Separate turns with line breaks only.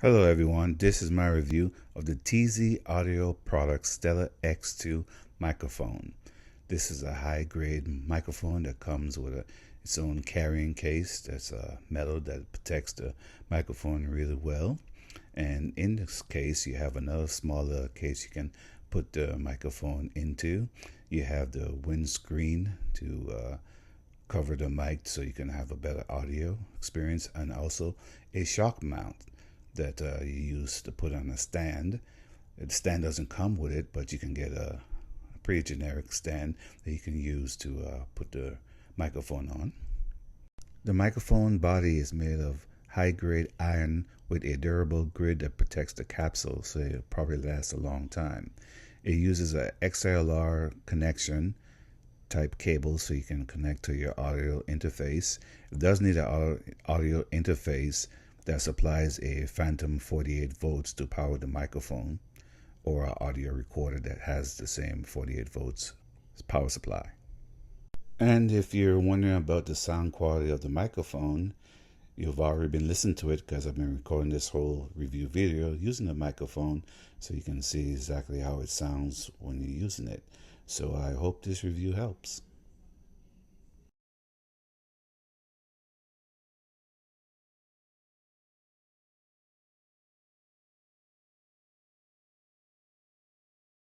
Hello everyone, this is my review of the TZ Audio Products Stella X2 microphone. This is a high-grade microphone that comes with its own carrying case that's metal that protects the microphone really well. And in this case you have another smaller case you can put the microphone into. You have the windscreen to cover the mic so you can have a better audio experience, and also a shock mount that you use to put on a stand. The stand doesn't come with it, but you can get a pretty generic stand that you can use to put the microphone on. The microphone body is made of high-grade iron with a durable grid that protects the capsule, so it'll probably last a long time. It uses a XLR connection type cable so you can connect to your audio interface. It does need an audio interface that supplies a phantom 48 volts to power the microphone, or an audio recorder that has the same 48 volts power supply. And if you're wondering about the sound quality of the microphone, you've already been listening to it because I've been recording this whole review video using the microphone, so you can see exactly how it sounds when you're using it. So I hope this review helps.